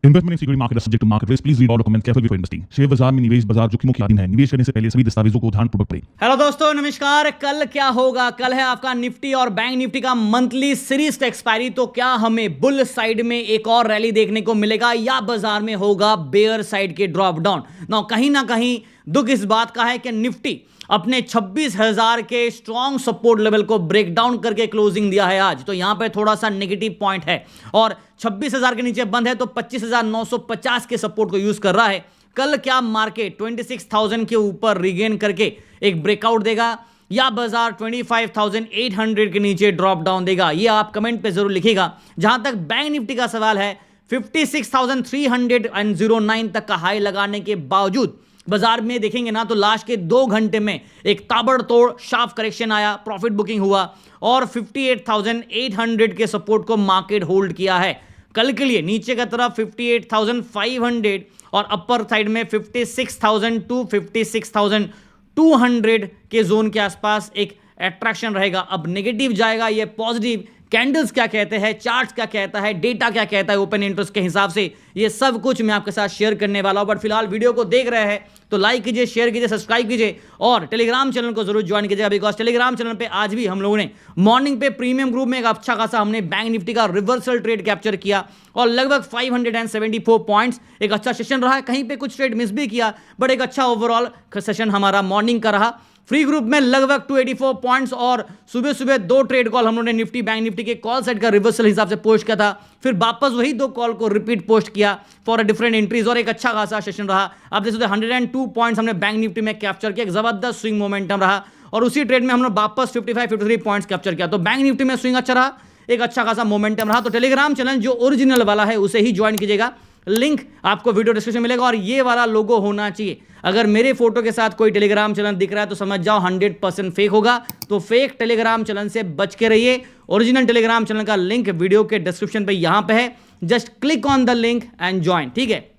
Investment in security market is subject to market risk. Please read all documents carefully before investing. Share बाजार में निवेश बाजार जोखिमों की अधीन है। निवेश करने से पहले सभी दस्तावेजों को ध्यानपूर्वक पढ़ें। हेलो दोस्तों, नमस्कार। कल क्या होगा? कल है आपका निफ्टी और बैंक निफ्टी का मंथली सीरीज एक्सपायरी। तो क्या हमें बुल साइड में एक और रैली देखने को मिलेगा या बाजार में होगा बेयर साइड के ड्रॉप डाउन? ना कहीं दुख इस बात का है कि निफ्टी अपने 26,000 के स्ट्रॉन्ग सपोर्ट लेवल को ब्रेक डाउन करके क्लोजिंग दिया है आज। तो यहां पे थोड़ा सा नेगेटिव पॉइंट है और 26,000 के नीचे बंद है तो 25,950 के सपोर्ट को यूज कर रहा है। कल क्या मार्केट 26,000 के ऊपर रिगेन करके एक ब्रेकआउट देगा या बाजार 25,800 के नीचे ड्रॉप डाउन देगा? ये आप कमेंट पे जरूर लिखिएगा। जहां तक बैंक निफ्टी का सवाल है, 56,309 तक का हाई लगाने के बावजूद बाजार में देखेंगे ना तो लास्ट के 2 घंटे में एक ताबड़तोड़ शार्प करेक्शन आया, प्रॉफिट बुकिंग हुआ और 58,800 के सपोर्ट को मार्केट होल्ड किया है। कल के लिए नीचे की तरफ 58,500 और अपर साइड में 56,000 टू 56,200 के जोन के आसपास एक अट्रैक्शन रहेगा। अब नेगेटिव जाएगा, ये पॉजिटिव, कैंडल्स क्या कहते हैं, चार्ट्स क्या कहता है, डेटा क्या कहता है ओपन इंटरेस्ट के हिसाब से, ये सब कुछ मैं आपके साथ शेयर करने वाला हूं। बट फिलहाल वीडियो को देख रहे हैं तो लाइक कीजिए, शेयर कीजिए, सब्सक्राइब कीजिए और टेलीग्राम चैनल को जरूर ज्वाइन कीजिएगा। बिकॉज टेलीग्राम चैनल पे आज भी हम लोगों ने मॉर्निंग पे प्रीमियम ग्रुप में एक अच्छा खासा हमने बैंक निफ्टी का रिवर्सल ट्रेड कैप्चर किया और लगभग 574 पॉइंट्स एक अच्छा सेशन रहा है। कहीं पे कुछ ट्रेड मिस भी किया बट एक अच्छा ओवरऑल सेशन हमारा मॉर्निंग का रहा। फ्री ग्रुप में लगभग 284 पॉइंट्स और सुबह सुबह 2 ट्रेड कॉल हम लोगों ने निफ्टी बैंक निफ्टी के कॉल सेट का रिवर्सल हिसाब से पोस्ट किया था, फिर वापस वही 2 कॉल को रिपीट पोस्ट किया फॉर अ डिफरेंट एंट्रीज और एक अच्छा खासा सेशन रहा। आप देख सकते हैं 102 पॉइंट्स हमने बैंक निफ्टी में कैप्चर किया, एक जबरदस्त स्विंग मोमेंटम रहा और उसी ट्रेड में हमने वापस 53 पॉइंट्स कैप्चर किया। तो बैंक निफ्टी में स्विंग अच्छा रहा, एक अच्छा खासा मोमेंटम रहा। तो टेलीग्राम चैनल जो ओरिजिनल वाला है उसे ही ज्वाइन कीजिएगा, लिंक आपको वीडियो डिस्क्रिप्शन में मिलेगा और ये वाला लोगो होना चाहिए। अगर मेरे फोटो के साथ कोई टेलीग्राम चैनल दिख रहा है तो समझ जाओ 100% फेक होगा। तो फेक टेलीग्राम चैनल से बच के रहिए। ओरिजिनल टेलीग्राम चैनल का लिंक वीडियो के डिस्क्रिप्शन पे यहां पे है, just click on the link and join, ठीक है।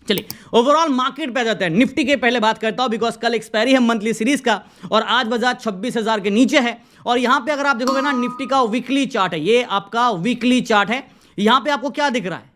चलिए ओवरऑल मार्केट पे आ जाते हैं। निफ्टी के पहले बात करता हूं बिकॉज कल एक्सपायरी है मंथली सीरीज का और आज बाजार 26,000 के नीचे है। और यहां पे अगर आप देखोगे ना, निफ्टी का वीकली चार्ट है, ये आपका वीकली चार्ट है। यहां पे आपको क्या दिख रहा है?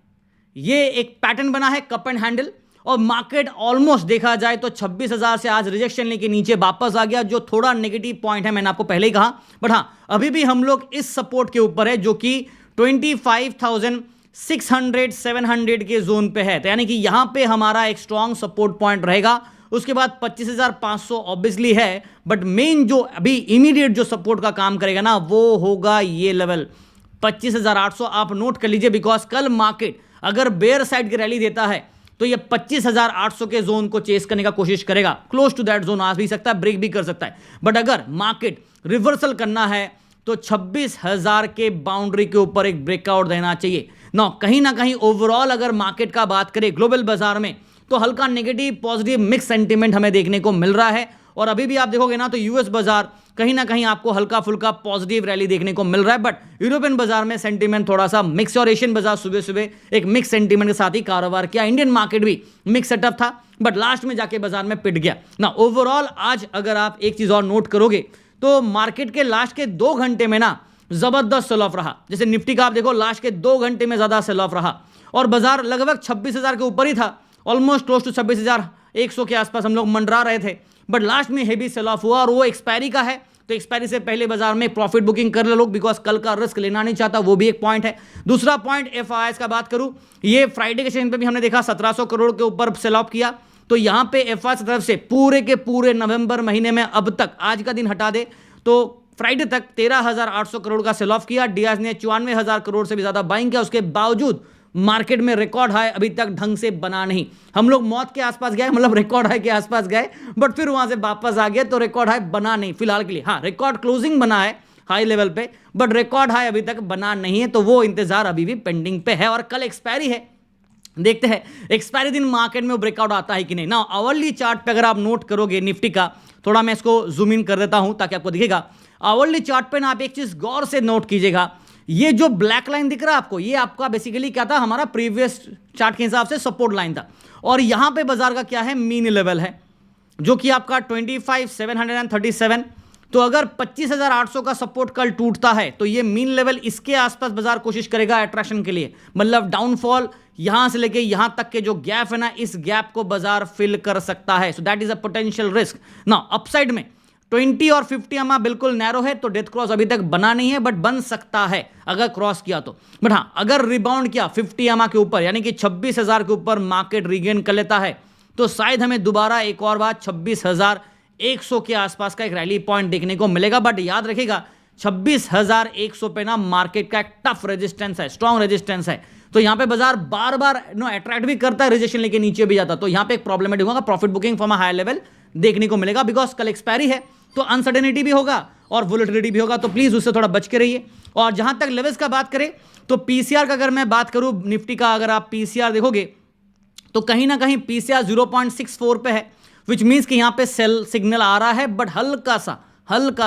ये एक पैटर्न बना है कप एंड हैंडल और मार्केट ऑलमोस्ट देखा जाए तो 26,000 से आज रिजेक्शन लेके नीचे वापस आ गया, जो थोड़ा नेगेटिव पॉइंट है, मैंने आपको पहले ही कहा। बट हाँ, अभी भी हम लोग इस सपोर्ट के ऊपर है जो कि 25,600-700 के जोन पे है। तो यानी कि यहां पे हमारा एक स्ट्रॉन्ग सपोर्ट पॉइंट रहेगा। उसके बाद 25,500 ऑब्वियसली है, बट मेन जो अभी इमीडिएट जो सपोर्ट का काम करेगा ना वो होगा ये लेवल 25,800। आप नोट कर लीजिए बिकॉज कल मार्केट अगर बेयर साइड की रैली देता है तो ये 25,800 के जोन को चेस करने का कोशिश करेगा। क्लोज टू दैट जोन आ भी सकता है, ब्रेक भी कर सकता है। बट अगर मार्केट रिवर्सल करना है तो 26,000 के बाउंड्री के ऊपर एक ब्रेकआउट देना चाहिए ना कहीं ओवरऑल अगर मार्केट का बात करें ग्लोबल बाजार में तो हल्का नेगेटिव पॉजिटिव मिक्स सेंटीमेंट हमें देखने को मिल रहा है। और अभी भी आप देखोगे ना तो यूएस बाजार कहीं ना कहीं आपको हल्का फुल्का पॉजिटिव रैली देखने को मिल रहा है, बट यूरोपियन बाजार में सेंटीमेंट थोड़ा सा मिक्स और एशियन बाजार सुबह सुबह एक मिक्स सेंटीमेंट के साथ ही कारोबार किया। इंडियन मार्केट भी मिक्स सेटअप था बट लास्ट में जाके बाजार में पिट गया ना। ओवरऑल आज अगर आप एक चीज और नोट करोगे तो मार्केट के लास्ट के 2 घंटे में ना जबरदस्त सेल ऑफ रहा। जैसे निफ्टी का आप देखो लास्ट के 2 घंटे में ज्यादा सेल ऑफ रहा और बाजार लगभग 26,000 के ऊपर ही था, ऑलमोस्ट क्लोज टू 26,100 के आसपास हम लोग मंडरा रहे थे। बट लास्ट में हेवी सेल ऑफ हुआ और वो एक्सपायरी का है तो एक्सपायरी से पहले बाजार में प्रॉफिट बुकिंग कर ले लोग बिकॉज कल का रिस्क लेना नहीं चाहता, वो भी एक पॉइंट है। दूसरा पॉइंट एफआईआईएस का बात करूं, ये फ्राइडे के सेशन पे भी हमने देखा 1700 करोड़ के ऊपर सेल ऑफ किया। तो यहां पे एफआईआईएस की तरफ से पूरे के पूरे नवंबर महीने में अब तक आज का दिन हटा दे तो फ्राइडे तक 13,800 करोड़ का सेल ऑफ किया। डीआईएस ने 54,000 करोड़ से भी ज्यादा बाइंग किया। उसके बावजूद मार्केट में रिकॉर्ड हाई अभी तक ढंग से बना नहीं। हम लोग मौत के आसपास गए, मतलब रिकॉर्ड हाई के आसपास गए बट फिर वहां से वापस आ गए तो रिकॉर्ड हाई बना नहीं फिलहाल के लिए। हाँ, रिकॉर्ड क्लोजिंग बना है हाई लेवल पे बट रिकॉर्ड हाई अभी तक बना नहीं है, तो वो इंतजार अभी भी पेंडिंग पे है। और कल एक्सपायरी है, देखते हैं एक्सपायरी दिन मार्केट में ब्रेकआउट आता है कि नहीं ना। आवरली चार्ट पे अगर आप नोट करोगे निफ्टी का, थोड़ा मैं इसको जूम इन कर देता हूं ताकि आपको दिखेगा। आवरली चार्ट पे ना आप एक चीज गौर से नोट कीजिएगा, ये जो ब्लैक लाइन दिख रहा है आपको, ये आपका बेसिकली क्या था, हमारा प्रीवियस चार्ट के हिसाब से सपोर्ट लाइन था। और यहां पे बाजार का क्या है, मीन लेवल है जो कि आपका 25,737। तो अगर 25,800 का सपोर्ट कल टूटता है तो ये मीन लेवल इसके आसपास बाजार कोशिश करेगा अट्रैक्शन के लिए, मतलब डाउनफॉल यहां से लेके यहां तक के जो गैप है ना, इस गैप को बाजार फिल कर सकता है। So that is a potential risk. Now upside में 20 और 50 EMA बिल्कुल नैरो है, तो डेथ क्रॉस अभी तक बना नहीं है, बट बन सकता है अगर क्रॉस किया तो। बट हाँ, अगर रिबाउंड किया 50 EMA के ऊपर, यानी कि 26,000 के ऊपर मार्केट रीगेन कर लेता है, तो शायद हमें दोबारा एक और बार 26,100 के आसपास का एक रैली पॉइंट देखने को मिलेगा। बट याद रखिएगा 26,100 पे ना मार्केट का एक टफ रेजिस्टेंस है, स्ट्रॉन्ग रेजिस्टेंस है। तो यहां पे बाजार बार बार अट्रैक्ट भी करता है, रेजिस्टेंस लेके नीचे भी जाता, तो यहां पे एक प्रॉब्लमेटिक होगा, profit booking from a high level देखने को मिलेगा। बिकॉज कल एक्सपायरी है, तो अनसर्टेनिटी भी होगा और वोलेटिलिटी भी होगा, तो प्लीज उससे थोड़ा बच के रहिए। और जहां तक लेवल्स का बात करें, तो पीसीआर का अगर मैं बात करूं निफ्टी का, अगर आप पीसीआर देखोगे तो कहीं ना कहीं पीसीआर 0.64 पे है, विच मीन्स कि यहां पे सेल सिग्नल आ रहा है, बट हल्का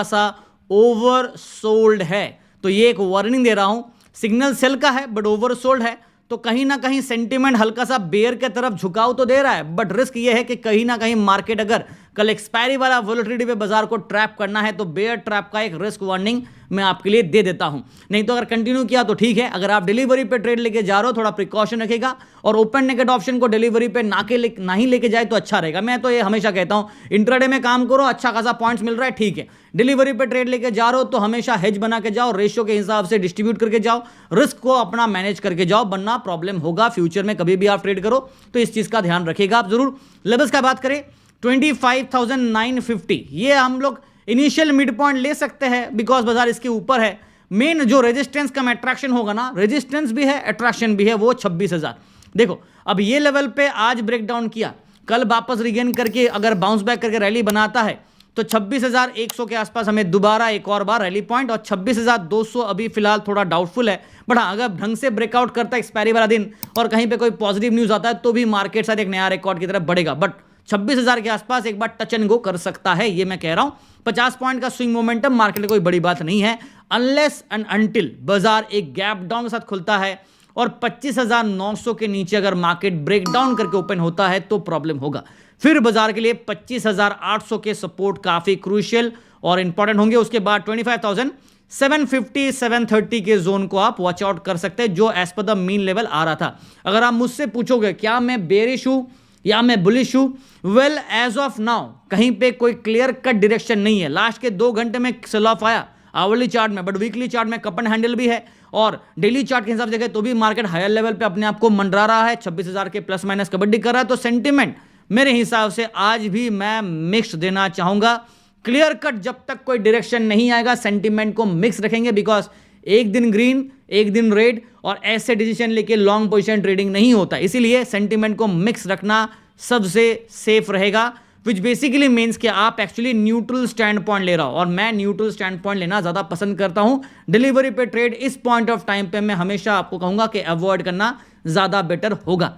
सा ओवर सोल्ड है। तो ये एक वार्निंग दे रहा हूं, सिग्नल सेल का है बट ओवर सोल्ड है, तो कहीं ना कहीं सेंटीमेंट हल्का सा बेयर के तरफ झुकाव तो दे रहा है, बट रिस्क ये है कि कहीं ना कहीं मार्केट अगर कल एक्सपायरी वाला वोलेटिलिटी पे बाजार को ट्रैप करना है, तो बेयर ट्रैप का एक रिस्क वार्निंग मैं आपके लिए दे देता हूं। नहीं तो अगर कंटिन्यू किया तो ठीक है, अगर आप डिलीवरी पे ट्रेड लेके जा रहे हो थोड़ा प्रिकॉशन रखेगा, और ओपन नेकेट ऑप्शन को डिलीवरी पे ना ही लेके जाए तो अच्छा रहेगा। मैं तो ये हमेशा कहता हूं, इंट्राडे में काम करो, अच्छा खासा पॉइंट्स मिल रहा है, ठीक है। डिलीवरी पे ट्रेड लेके जा रहे हो तो हमेशा हेज बना के जाओ, रेशियो के हिसाब से डिस्ट्रीब्यूट करके जाओ, रिस्क को अपना मैनेज करके जाओ, वरना प्रॉब्लम होगा फ्यूचर में। कभी भी आप ट्रेड करो तो इस चीज का ध्यान रखिएगा आप जरूर। लेवल्स का बात करें 25,950, ये हम लोग इनिशियल मिड पॉइंट ले सकते हैं, बिकॉज बाजार इसके ऊपर है। मेन जो रेजिस्टेंस का अट्रैक्शन होगा ना, रेजिस्टेंस भी है अट्रैक्शन भी है, वो 26,000। देखो अब ये लेवल पे आज ब्रेक डाउन किया, कल वापस रिगेन करके अगर बाउंस बैक करके रैली बनाता है, तो 26,100 के आसपास हमें दोबारा एक और बार रैली पॉइंट, और 26,200 अभी फिलहाल थोड़ा डाउटफुल है। बट हाँ, अगर ढंग से ब्रेकआउट करता है एक्सपायरी वाला दिन और कहीं पे कोई पॉजिटिव न्यूज आता है, तो भी मार्केट शायद एक नया रिकॉर्ड की तरफ बढ़ेगा। बट 26,000 के आसपास एक बार टच एंड गो कर सकता है, ये मैं कह रहा हूं। 50 पॉइंट का स्विंग मोमेंटम मार्केट में कोई बड़ी बात नहीं है, अनलेस एंड अनटिल बाजार एक गैप डाउन के साथ खुलता है और 25,900 के नीचे अगर मार्केट ब्रेक डाउन करके ओपन होता है तो प्रॉब्लम होगा। फिर बाजार के लिए 25,800 के सपोर्ट काफी क्रूशियल और इंपॉर्टेंट होंगे। उसके बाद 25,750 730 के जोन को आप वॉच आउट कर सकते हैं, जो as per the mean level आ रहा था। अगर आप मुझसे पूछोगे क्या मैं बेरिश हूं या मैं बुलिश हूं, वेल एज ऑफ नाउ कहीं पे कोई क्लियर कट डायरेक्शन नहीं है। लास्ट के 2 घंटे में सेल ऑफ आया आवरली चार्ट में, बट वीकली चार्ट में कप एंड हैंडल भी है, और डेली चार्ट के हिसाब से देखें तो भी मार्केट हायर लेवल पे अपने आप को मंडरा रहा है, 26,000 के प्लस माइनस कबड्डी कर रहा है। तो सेंटिमेंट मेरे हिसाब से आज भी मैं मिक्स देना चाहूंगा। क्लियर कट जब तक कोई डायरेक्शन नहीं आएगा, सेंटिमेंट को मिक्स रखेंगे, बिकॉज एक दिन ग्रीन एक दिन रेड, और ऐसे डिसीजन लेके लॉन्ग पोजीशन ट्रेडिंग नहीं होता। इसीलिए सेंटिमेंट को मिक्स रखना सबसे सेफ रहेगा, विच बेसिकली मीन्स कि आप एक्चुअली न्यूट्रल स्टैंड पॉइंट ले रहा हो, और मैं न्यूट्रल स्टैंड पॉइंट लेना ज्यादा पसंद करता हूं। डिलीवरी पे ट्रेड इस पॉइंट ऑफ टाइम पे मैं हमेशा आपको कहूंगा कि अवॉइड करना ज्यादा बेटर होगा।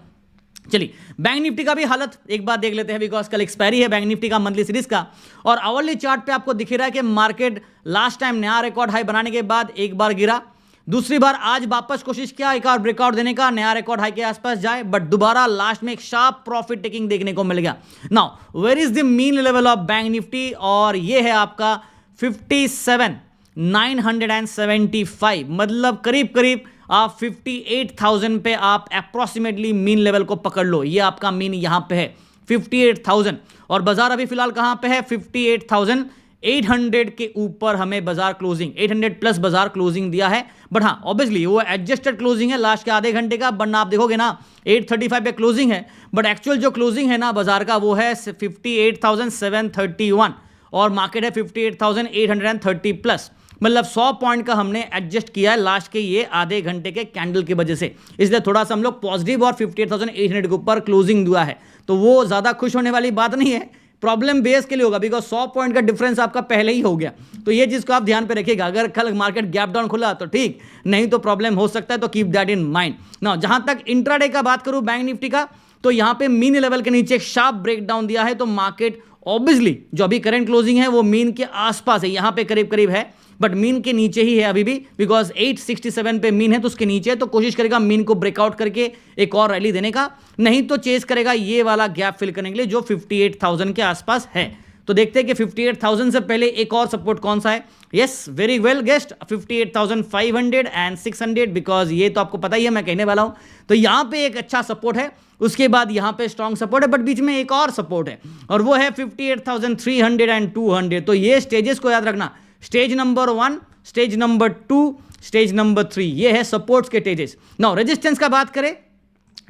चलिए बैंक निफ्टी का भी हालत एक बार देख लेते हैं, बिकॉज कल एक्सपायरी है बैंक निफ्टी का मंथली सीरीज का, और आवरली चार्ट पे आपको दिख रहा है कि मार्केट लास्ट टाइम नया रिकॉर्ड हाई बनाने के बाद एक बार गिरा, दूसरी बार आज वापस कोशिश किया एक और ब्रेकआउट देने का, नया रिकॉर्ड हाई के आसपास जाए, बट दोबारा लास्ट में एक शार्प प्रॉफिट टेकिंग देखने को मिल गया। Now where is the mean level of bank Nifty, और ये है आपका 57,975, मतलब करीब करीब आप 58,000 पे आप अप्रोक्सीमेटली मीन लेवल को पकड़ लो। ये आपका मीन यहां पे है 58,000, और बाजार अभी फिलहाल कहां पे है 58,800 के ऊपर हमें बाजार क्लोजिंग 800 प्लस बाजार क्लोजिंग दिया है। बट हाँ ऑब्वियसली वो एडजस्टेड क्लोजिंग है लास्ट के आधे घंटे का, वरना आप देखोगे ना 835 पे क्लोजिंग है, बट एक्चुअल जो क्लोजिंग है ना बाजार का वो है 58,731, और मार्केट है 58,830 प्लस, मतलब 100 पॉइंट का हमने एडजस्ट किया है लास्ट के ये आधे घंटे के कैंडल की वजह से, इसलिए थोड़ा सा हम लोग पॉजिटिव और 58,800 के ऊपर क्लोजिंग हुआ है, तो वो ज्यादा खुश होने वाली बात नहीं है। प्रॉब्लम बेस के लिए होगा, बिकॉज 100 पॉइंट का डिफरेंस आपका पहले ही हो गया, तो ये चीज को आप ध्यान पे रखिएगा। अगर कल मार्केट गैप डाउन खुला तो ठीक, नहीं तो प्रॉब्लम हो सकता है, तो keep that in mind. Now जहां तक इंट्राडे का बात करूं बैंक निफ्टी का, तो यहां पे मीन लेवल के नीचे एक शार्प ब्रेकडाउन दिया है, तो मार्केट ऑब्वियसली जो अभी करंट क्लोजिंग है वो मीन के आसपास है, यहां पे करीब करीब है, बट मीन के नीचे ही है अभी भी, बिकॉज 867 पे मीन है तो उसके नीचे, तो कोशिश करेगा मीन को ब्रेकआउट करके एक और रैली देने का, नहीं तो चेस करेगा ये वाला गैप फिल करने के लिए जो 58,000 के आसपास है। तो देखते हैं कि 58,000 से पहले एक और सपोर्ट कौन सा है। Yes, very well guessed, 58,500 and 600, because ये तो आपको पता ही है मैं कहने वाला हूं। तो यहां पे एक अच्छा सपोर्ट है, उसके बाद यहां पे स्ट्रॉन्ग सपोर्ट है, बट बीच में एक और सपोर्ट है और वो है 58,300 एंड 200। तो ये स्टेजेस को याद रखना, stage number 1, stage number 2, stage number 3, ये है सपोर्ट्स के स्टेजेस। नाउ रेजिस्टेंस का बात करें,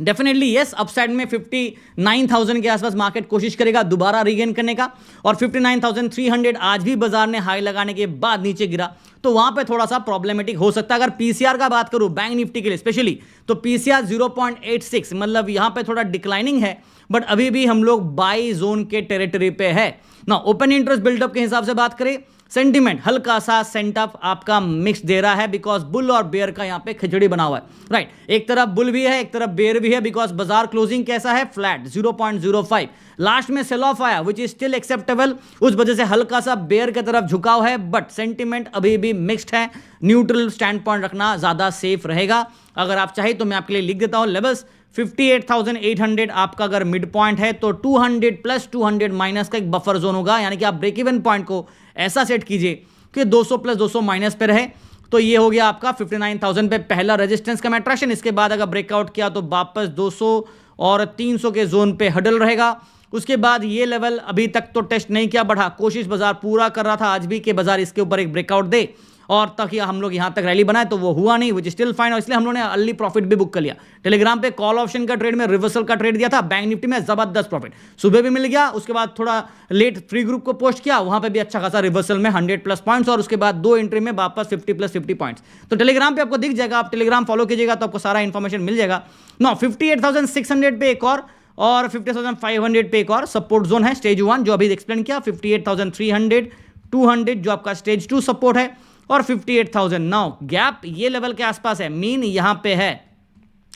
डेफिनेटली यस, अपसाइड में 59,000 के आसपास मार्केट कोशिश करेगा दोबारा रीगेन करने का, और 59,300 आज भी बाजार ने हाई लगाने के बाद नीचे गिरा, तो वहां पे थोड़ा सा प्रॉब्लमेटिक हो सकता है। अगर पीसीआर का बात करूं बैंक निफ्टी के लिए स्पेशली, तो पीसीआर 0.86, मतलब यहां पे थोड़ा डिक्लाइनिंग है, बट अभी भी हम लोग बाई जोन के टेरिटरी पे है ना। ओपन इंटरेस्ट बिल्डअप के हिसाब से बात करें, सेंटीमेंट हल्का सा सेंटअप आपका मिक्स दे रहा है, बिकॉज बुल और बेयर का यहां पे खिचड़ी बना हुआ है, राइट। एक तरफ बुल भी है, एक तरफ बेयर भी है, बिकॉज बाजार क्लोजिंग कैसा है, फ्लैट 0.05। लास्ट में सेल ऑफ आया विच इज स्टिल एक्सेप्टेबल, उस वजह से हल्का सा बेयर की तरफ झुकाव है, बट सेंटीमेंट अभी भी मिक्स्ड है। न्यूट्रल स्टैंड पॉइंट रखना ज्यादा सेफ रहेगा। अगर आप चाहे तो मैं आपके लिए लिख देता हूं लेवल्स, 58,800 आपका अगर मिड पॉइंट है, तो 200 प्लस 200 माइनस का एक बफर जोन होगा, यानी कि आप ब्रेक इवन पॉइंट को ऐसा सेट कीजिए कि 200 प्लस 200 माइनस पे रहे। तो ये हो गया आपका 59,000 पे पहला रेजिस्टेंस का मेट्रेशन। इसके बाद अगर ब्रेकआउट किया तो वापस 200 और 300 के जोन पे हडल रहेगा। उसके बाद ये लेवल अभी तक तो टेस्ट नहीं किया, बढ़ा कोशिश बाजार पूरा कर रहा था आज भी कि बाजार इसके ऊपर एक ब्रेकआउट दे और तक हम लोग यहां तक रैली बनाए, तो वो हुआ नहीं, विच स्टिल फाइन, और इसलिए हम लोगों ने अर्ली प्रॉफिट भी बुक कर लिया। टेलीग्राम पे कॉल ऑप्शन का ट्रेड में रिवर्सल का ट्रेड दिया था, बैंक निफ्टी में जबरदस्त प्रॉफिट सुबह भी मिल गया। उसके बाद थोड़ा लेट फ्री ग्रुप को पोस्ट किया, वहां पे भी अच्छा खासा रिवर्सल में 100 प्लस पॉइंट्स, और उसके बाद 2 एंट्री में वापस 50 प्लस 50 पॉइंट्स। तो टेलीग्राम पे आपको दिख जाएगा, आप टेलीग्राम फॉलो कीजिएगा तो आपको सारा इन्फॉर्मेशन मिल जाएगा। नो 58,600 पे एक और 50,500 पे एक और सपोर्ट जोन है, स्टेज 1 जो अभी एक्सप्लेन किया, 58,300, 200 जो आपका स्टेज 2 सपोर्ट है, और 58,000। नाउ गैप ये लेवल के आसपास है, मीन यहां पे है,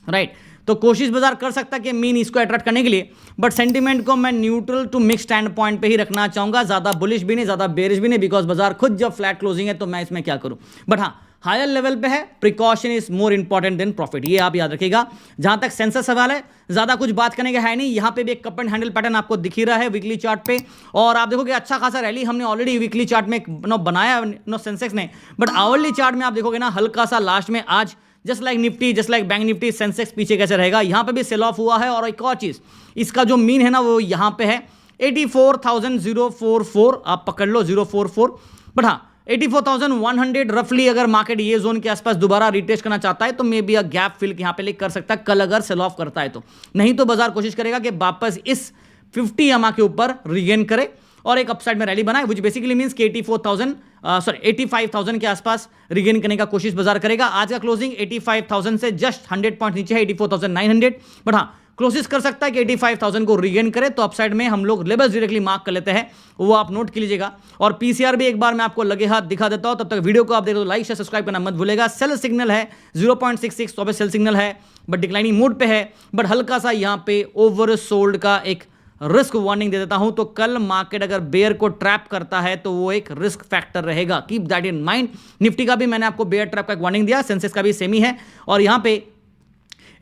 राइट। तो कोशिश बाजार कर सकता है कि मीन इसको अट्रैक्ट करने के लिए, बट सेंटीमेंट को मैं neutral to mix standpoint पे ही रखना चाहूंगा, ज्यादा बुलिश भी नहीं, ज्यादा बेरिश भी नहीं, बिकॉज बाजार खुद जब फ्लैट क्लोजिंग है तो मैं इसमें क्या करूं। बट हाँ, हायर लेवल पे है, precaution is more important than profit, ये आप याद रखिएगा। जहां तक सेंसस सवाल है, ज्यादा कुछ बात करने का है नहीं। यहां पे भी एक कप एंड हैंडल पैटर्न आपको दिख ही रहा है वीकली चार्ट पे, और आप देखोगे अच्छा खासा रैली हमने ऑलरेडी वीकली चार्ट में बनाया सेंसेक्स ने, बट आवरली चार्ट में आप देखोगे ना हल्का सा लास्ट में आज just like Nifty, just like bank Nifty, Sensex पीछे कैसे रहेगा, यहां पे भी सेल ऑफ हुआ है। और एक और चीज, इसका जो मीन है ना वो यहां पे है 84,044, आप पकड़ लो 044, बट हाँ 84,100 रफली अगर मार्केट ये जोन के आसपास दोबारा रिटेस्ट करना चाहता है तो may be a gap fill यहां पे लिख कर सकता है कल अगर सेल ऑफ करता है तो। नहीं तो बाजार कोशिश करेगा कि वापस इस 50 EMA के ऊपर रिगेन करे और एक अपसाइड में रैली बनाए, विच बेसिकली मींस कि 85,000 के आसपास रिगेन करने का कोशिश बाजार करेगा। आज का क्लोजिंग 85,000 से जस्ट 100 पॉइंट नीचे है, 84,900, बट हाँ कोशिश कर सकता है कि 85,000 को रिगेन करे, तो अपसाइड में हम लोग लेवल्स डायरेक्टली मार्क कर लेते हैं, वो आप नोट कर लीजिएगा। और पीसीआर भी एक बार मैं आपको लगे हाथ दिखा देता हूं, तब तक वीडियो को आप देखो, लाइक शेयर सब्सक्राइब करना मत भूलेगा। सेल सिग्नल है 0.66, तो सेल सिग्नल है बट डिक्लाइनिंग मोड पे है, बट हल्का सा यहां पे ओवर सोल्ड का एक रिस्क वार्निंग दे देता हूं। तो कल मार्केट अगर बेयर को ट्रैप करता है तो वो एक रिस्क फैक्टर रहेगा, keep that in mind. Nifty का भी मैंने आपको बेयर ट्रैप का एक वार्निंग दिया, सेंसेक्स का भी सेम ही है। और यहां पे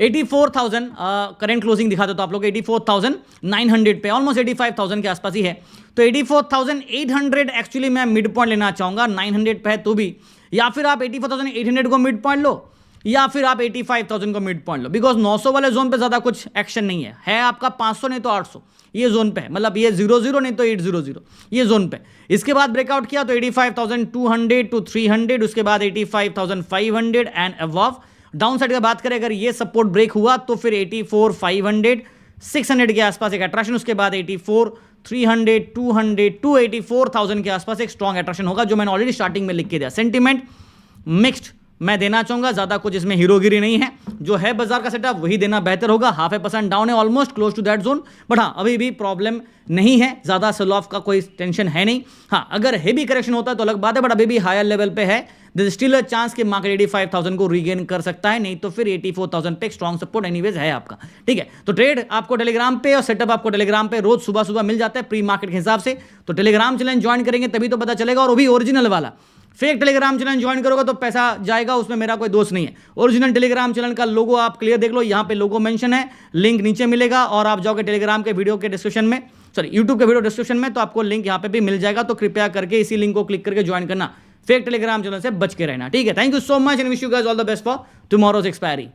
84,000 करंट क्लोजिंग दिखा दो तो आप लोग 84,900 पे, ऑलमोस्ट 85,000 के आसपास ही है। तो 84,800 एक्चुअली मैं मिड पॉइंट लेना चाहूंगा, 900 पे है तो भी, या फिर आप 84,800 को मिड पॉइंट लो, या फिर आप 85,000 को मिड पॉइंट लो, बिकॉज 900 वाले जोन पे ज्यादा कुछ एक्शन नहीं है आपका 500 नहीं तो 800 ये जोन पे है, मतलब ये 00 नहीं तो 800 ये जोन पे। इसके बाद ब्रेकआउट किया तो 85,200 टू 300, उसके बाद 85,500 एंड अबव। डाउन साइड का बात करें अगर ये सपोर्ट ब्रेक हुआ तो फिर 84,500 600 के आसपास एक अट्रैक्शन, उसके बाद 84,300 200 टू 84,000 के आसपास एक स्ट्रॉन्ग अट्रैक्शन होगा, जो मैंने ऑलरेडी स्टार्टिंग में लिख के दिया। सेंटीमेंट मिक्स्ड मैं देना चाहूंगा, ज्यादा कुछ इसमें हीरोगिरी नहीं है, जो है बाजार का सेटअप वही देना बेहतर होगा। 0.5% डाउन है, almost close to that zone, but हाँ अभी भी प्रॉब्लम नहीं है, ज्यादा सेल ऑफ का कोई टेंशन है नहीं। हाँ अगर हेवी करेक्शन होता है तो अलग बात है, बट अभी भी हायर लेवल पे है, there is still a chance कि मार्केट 85,000 को रीगेन कर सकता है, नहीं तो फिर 84,000 पे एक स्ट्रॉन्ग सपोर्ट एनीवेज है आपका, ठीक है। तो ट्रेड आपको टेलीग्राम पे और सेटअप आपको टेलीग्राम पे रोज सुबह सुबह मिल जाता है प्री मार्केट के हिसाब से। तो टेलीग्राम चैनल ज्वाइन करेंगे तभी तो पता चलेगा, और वो भी ओरिजिनल वाला। फेक टेलीग्राम चैनल ज्वाइन करोगे तो पैसा जाएगा, उसमें मेरा कोई दोष नहीं है। ओरिजिनल टेलीग्राम चैनल का लोगो आप क्लियर देख लो, यहाँ पे लोगो मेंशन है, लिंक नीचे मिलेगा, और आप जाओगे टेलीग्राम के वीडियो के डिस्क्रिप्शन में सॉरी यूट्यूब का वीडियो डिस्क्रिप्शन में, तो आपको लिंक यहाँ पे भी मिल जाएगा, तो कृपया करके इसी लिंक को क्लिक करके ज्वाइन करना, फेक टेलीग्राम चैनल से बच के रहना, ठीक है। Thank you so much and wish you guys all the best for tomorrow's expiry.